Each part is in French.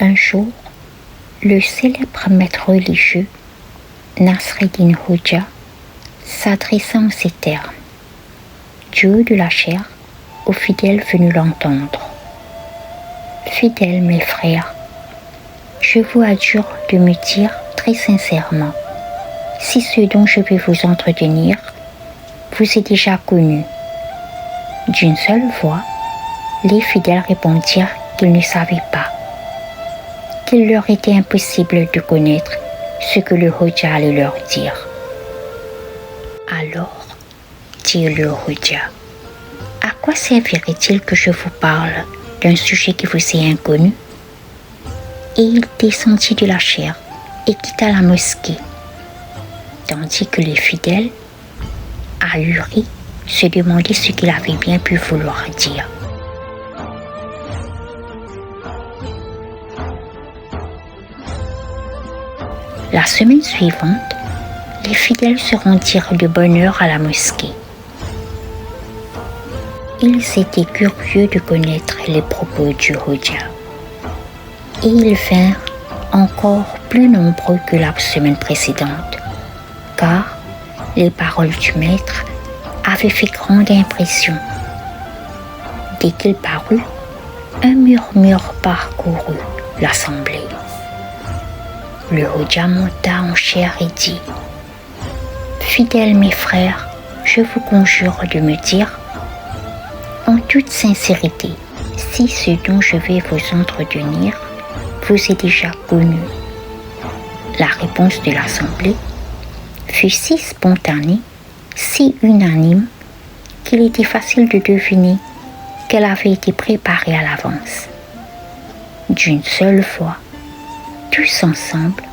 Un jour, le célèbre maître religieux Nasreddin Hoja s'adressa en ces termes, du haut de la chair, aux fidèles venus l'entendre. Fidèles mes frères, je vous adjure de me dire très sincèrement si ce dont je vais vous entretenir vous est déjà connu. D'une seule voix, les fidèles répondirent qu'ils ne savaient pas, qu'il leur était impossible de connaître ce que le Hoja allait leur dire. Alors, dit le Hoja, à quoi servirait-il que je vous parle d'un sujet qui vous est inconnu? Et il descendit de la chaire et quitta la mosquée, tandis que les fidèles, ahuris, se demandaient ce qu'il avait bien pu vouloir dire. La semaine suivante, les fidèles se rendirent de bonne heure à la mosquée. Ils étaient curieux de connaître les propos du Hoja. Et ils vinrent encore plus nombreux que la semaine précédente, car les paroles du maître avaient fait grande impression. Dès qu'il parut, un murmure parcourut l'assemblée. Le Hoja monta en chair et dit, « Fidèles mes frères, je vous conjure de me dire, en toute sincérité, si ce dont je vais vous entretenir vous est déjà connu. » La réponse de l'assemblée fut si spontanée, si unanime, qu'il était facile de deviner qu'elle avait été préparée à l'avance. D'une seule voix, tous ensemble,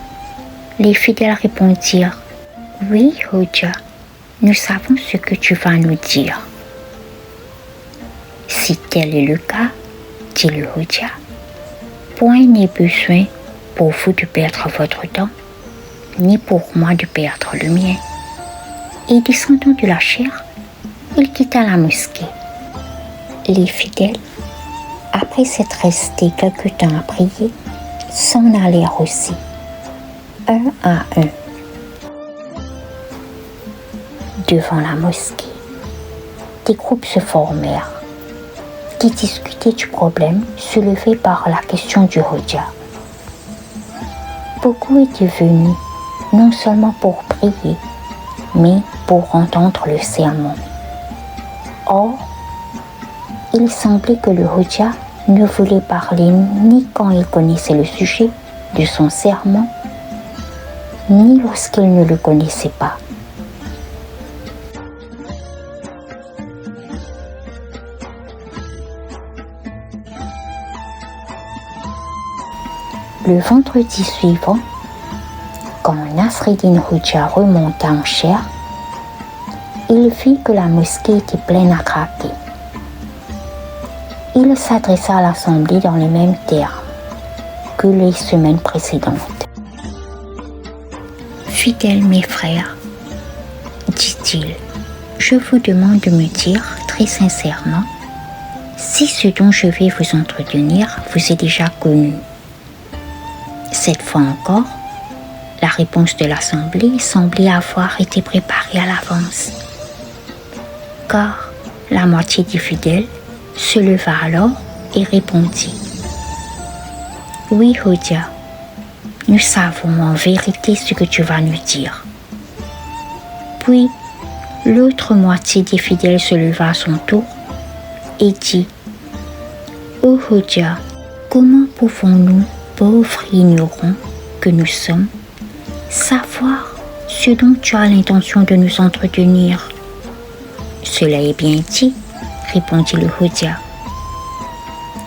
les fidèles répondirent, « Oui, Hoja, nous savons ce que tu vas nous dire. » Si tel est le cas, dit le Hoja, point n'est besoin pour vous de perdre votre temps, ni pour moi de perdre le mien. Et descendant de la chaire, il quitta la mosquée. Les fidèles, après s'être restés quelque temps à prier, s'en allèrent aussi, un à un. Devant la mosquée, des groupes se formèrent qui discutaient du problème soulevé par la question du Hoja. Beaucoup étaient venus, non seulement pour prier, mais pour entendre le sermon. Or, il semblait que le Hoja ne voulait parler ni quand il connaissait le sujet de son sermon, ni lorsqu'il ne le connaissait pas. Le vendredi suivant, quand Nasreddin Hoja remonta en chair, il vit que la mosquée était pleine à craquer. Il s'adressa à l'assemblée dans les mêmes termes que les semaines précédentes. « Fidèles mes frères, dit-il, je vous demande de me dire très sincèrement si ce dont je vais vous entretenir vous est déjà connu. » Cette fois encore, la réponse de l'assemblée semblait avoir été préparée à l'avance, car la moitié des fidèles se leva alors et répondit, « Oui, Hoja, nous savons en vérité ce que tu vas nous dire. » Puis, l'autre moitié des fidèles se leva à son tour et dit, « Ô Hoja, comment pouvons-nous, pauvres ignorants que nous sommes, savoir ce dont tu as l'intention de nous entretenir? » « Cela est bien dit, répondit le Hoja.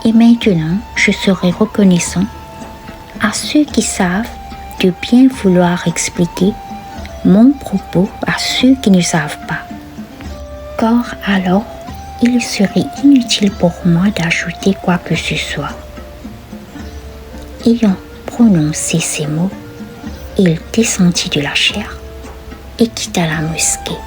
Et maintenant, je serai reconnaissant à ceux qui savent de bien vouloir expliquer mon propos à ceux qui ne savent pas. Car alors, il serait inutile pour moi d'ajouter quoi que ce soit. » Ayant prononcé ces mots, il descendit de la chaire et quitta la mosquée.